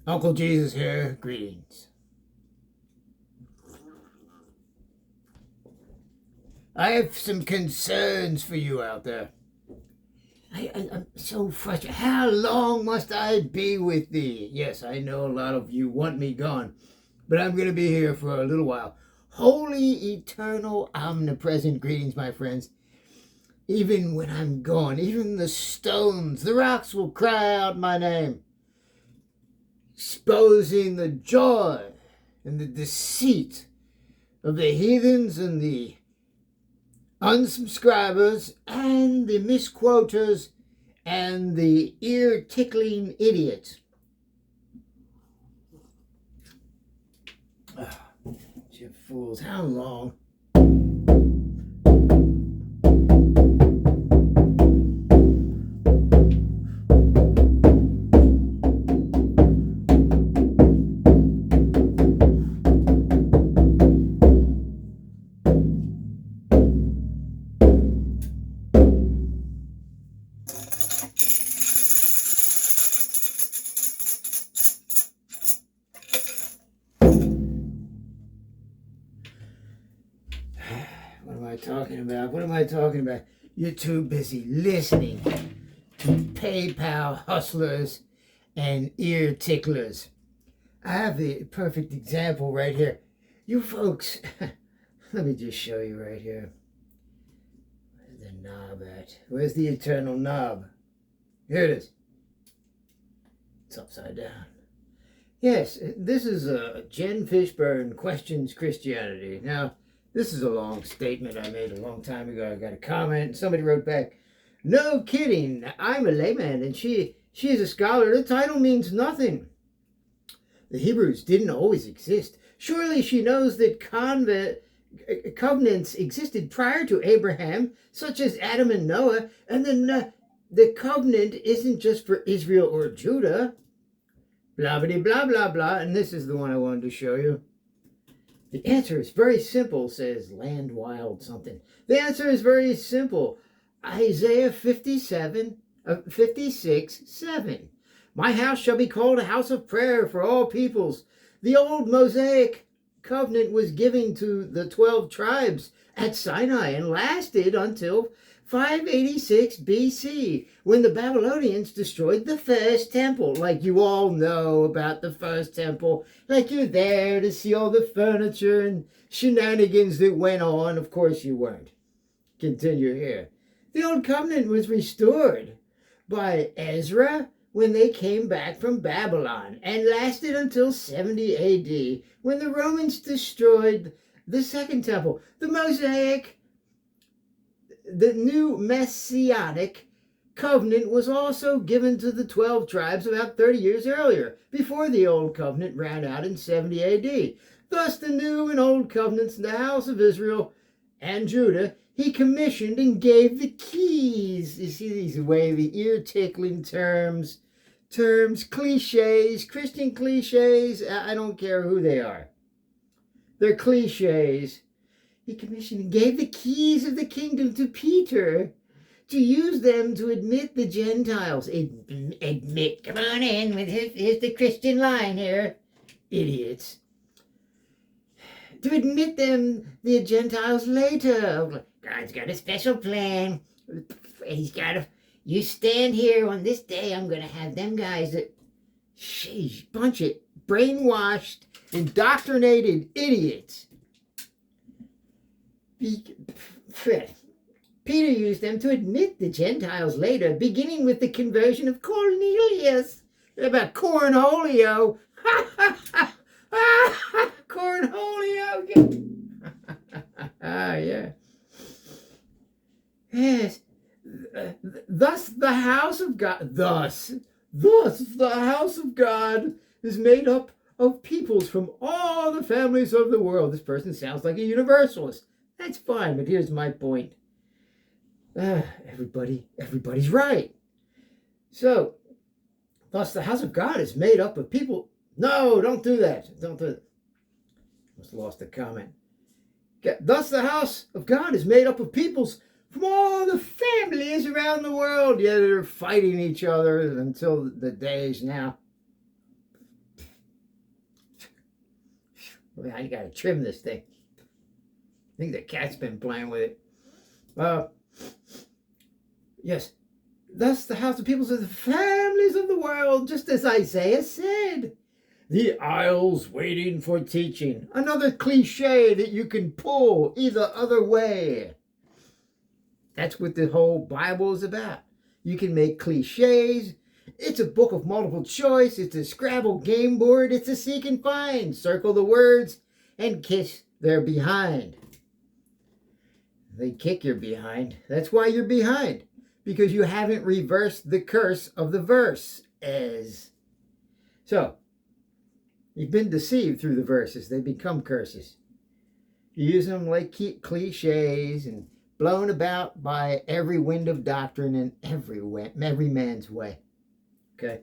Uncle Jesus here. Greetings. I have some concerns for you out there. I'm so frustrated. How long must I be with thee? Yes, I know a lot of you want me gone, but I'm going to be here for a little while. Holy, eternal, omnipresent greetings, my friends. Even when I'm gone, even the stones, the rocks will cry out my name, exposing the joy and the deceit of the heathens and the unsubscribers and the misquoters and the ear-tickling idiots. You fools, how long? What am I talking about? What am I talking about? You're too busy listening to PayPal hustlers and ear ticklers. I have the perfect example right here. You folks, let me just show you right here. Where's the knob at? Where's the eternal knob? Here it is. It's upside down. Yes, this is Jen Fishburne Questions Christianity. Now, this is a long statement I made a long time ago. I got a comment, and somebody wrote back, "No kidding, I'm a layman, and she is a scholar. The title means nothing. The Hebrews didn't always exist. Surely she knows that covenants existed prior to Abraham, such as Adam and Noah, and then the covenant isn't just for Israel or Judah." Blah, blah, blah, blah, blah. And this is the one I wanted to show you. The answer is very simple, says Land Wild something. The answer is very simple. Isaiah 56:7. My house shall be called a house of prayer for all peoples. The old Mosaic covenant was given to the 12 tribes at Sinai and lasted until 586 BC, when the Babylonians destroyed the first temple. Like you all know about the first temple. Like you're there to see all the furniture and shenanigans that went on. Of course you weren't. Continue here. The old covenant was restored by Ezra when they came back from Babylon and lasted until 70 AD, when the Romans destroyed the second temple. The new Messianic covenant was also given to the 12 tribes about 30 years earlier, before the old covenant ran out in 70 AD. Thus, the new and old covenants in the house of Israel and Judah, he commissioned and gave the keys. You see these wavy, ear-tickling terms, cliches, Christian cliches. I don't care who they are. They're cliches. He commissioned and gave the keys of the kingdom to Peter to use them to admit the Gentiles. Admit, come on in, here's the Christian line here, idiots. To admit them, the Gentiles later. God's got a special plan. You stand here on this day, I'm going to have them guys, bunch of brainwashed, indoctrinated idiots. Peter used them to admit the Gentiles later, beginning with the conversion of Cornelius. About Cornholio. Cornholio. Yeah. Yes. Thus the house of God. Thus the house of God is made up of peoples from all the families of the world. This person sounds like a universalist. That's fine, but here's my point. Everybody's right. So, thus the house of God is made up of people. No, don't do that. Don't do it. Must have lost the comment. Thus the house of God is made up of peoples from all the families around the world. Yet they're fighting each other until the days now. Well, I got to trim this thing. I think the cat's been playing with it. Yes. Thus the house of peoples are the families of the world, just as Isaiah said. The isles waiting for teaching. Another cliche that you can pull either other way. That's what the whole Bible is about. You can make cliches. It's a book of multiple choice. It's a Scrabble game board. It's a seek and find. Circle the words and kiss their behind. They kick your behind. That's why you're behind. Because you haven't reversed the curse of the verse. So, you've been deceived through the verses. They become curses. You use them like cliches and blown about by every wind of doctrine and every man's way. Okay?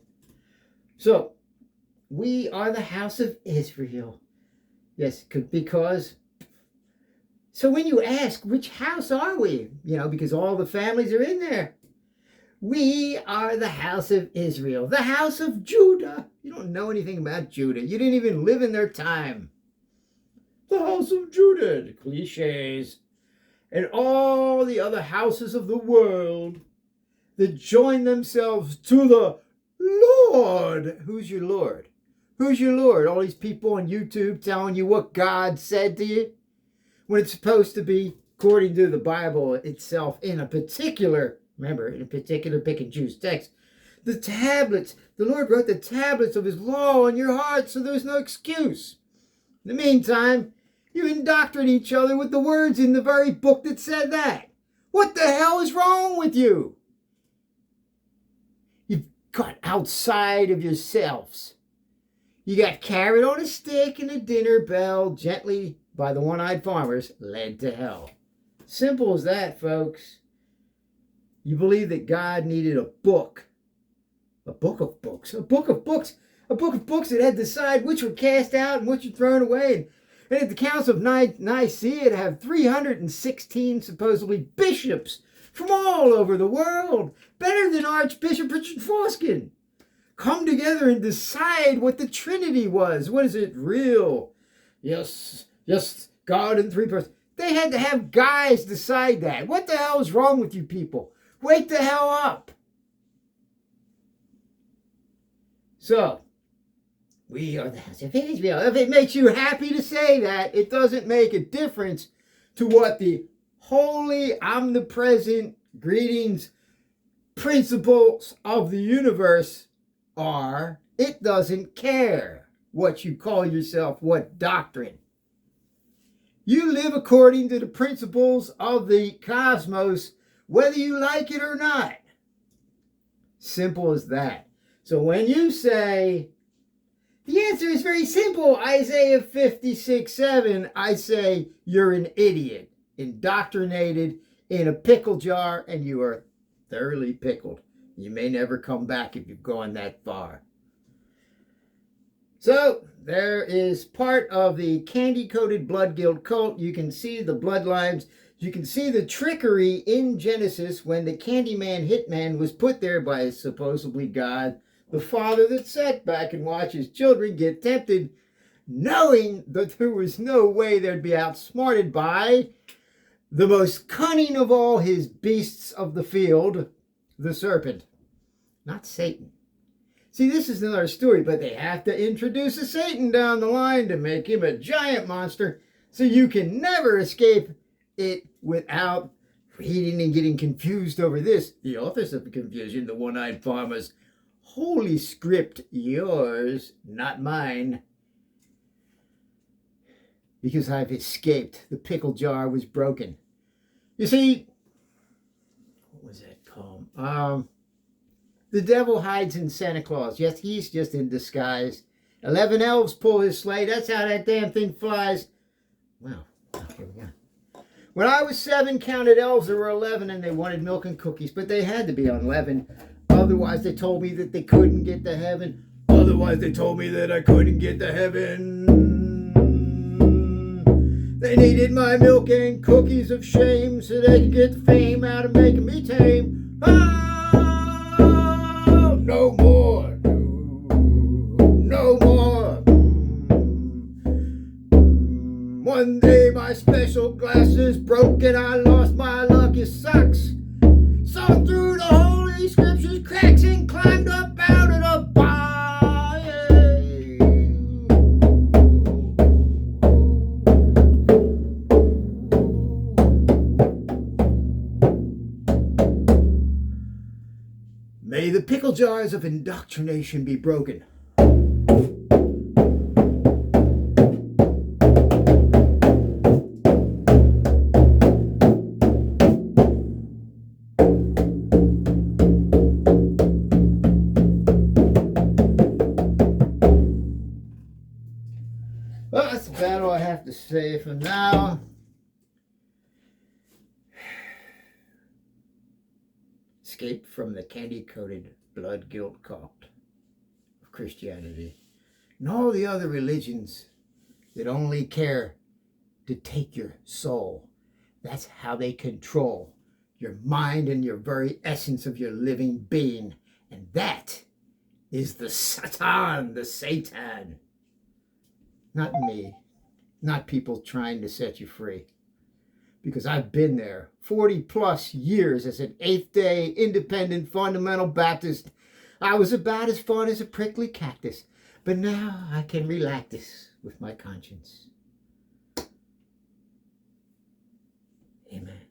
So, we are the house of Israel. Yes, because... So when you ask, which house are we? Because all the families are in there. We are the house of Israel, the house of Judah. You don't know anything about Judah. You didn't even live in their time. The house of Judah, the cliches. And all the other houses of the world that join themselves to the Lord. Who's your Lord? Who's your Lord? All these people on YouTube telling you what God said to you? When it's supposed to be, according to the Bible itself, in a particular pick and choose text, the tablets, the Lord wrote the tablets of his law on your heart, so there's no excuse. In the meantime, you indoctrinate each other with the words in the very book that said that. What the hell is wrong with you? You've got outside of yourselves. You got carrot on a stick and a dinner bell gently by the one-eyed farmers led to hell. Simple as that, folks. You believe that God needed a book. A book of books. A book of books. A book of books that had to decide which were cast out and which were thrown away. And at the Council of Nicaea, it had 316 supposedly bishops from all over the world. Better than Archbishop Richard Foskin. Come together and decide what the Trinity was. What is it? Real? Yes, God in three persons. They had to have guys decide that. What the hell is wrong with you people? Wake the hell up. So, we are the house of Israel. If it makes you happy to say that, it doesn't make a difference to what the holy, omnipresent greetings, principles of the universe are. It doesn't care what you call yourself, what doctrine. You live according to the principles of the cosmos, whether you like it or not. Simple as that. So when you say, the answer is very simple, Isaiah 56:7, I say you're an idiot, indoctrinated in a pickle jar, and you are thoroughly pickled. You may never come back if you've gone that far. So, there is part of the candy-coated blood guild cult. You can see the bloodlines. You can see the trickery in Genesis when the Candyman hitman was put there by supposedly God, the father that sat back and watched his children get tempted, knowing that there was no way they'd be outsmarted by the most cunning of all his beasts of the field, the serpent, not Satan. See, this is another story, but they have to introduce a Satan down the line to make him a giant monster, so you can never escape it without reading and getting confused over this. The authors of the confusion, the one-eyed farmers. Holy script, yours, not mine. Because I've escaped. The pickle jar was broken. You see, what was that poem? The devil hides in Santa Claus. Yes, he's just in disguise. 11 elves pull his sleigh. That's how that damn thing flies. Wow. Okay, we go. When I was 7, counted elves, there were 11, and they wanted milk and cookies, but they had to be on 11. Otherwise, they told me that they couldn't get to heaven. Otherwise, they told me that I couldn't get to heaven. They needed my milk and cookies of shame so they could get the fame out of making me tame. No more. No more. old glasses broken, I lost my lucky socks. Saw through the holy scriptures cracks and climbed up out of the bar. May the pickle jars of indoctrination be broken. Well, that's about all I have to say for now. Escape from the candy-coated blood guilt cult of Christianity and all the other religions that only care to take your soul. That's how they control your mind and your very essence of your living being. And that is the Satan, the Satan. Not me, not people trying to set you free. Because I've been there 40 plus years as an Eighth Day Independent Fundamental Baptist. I was about as fun as a prickly cactus, but now I can relax this with my conscience. Amen.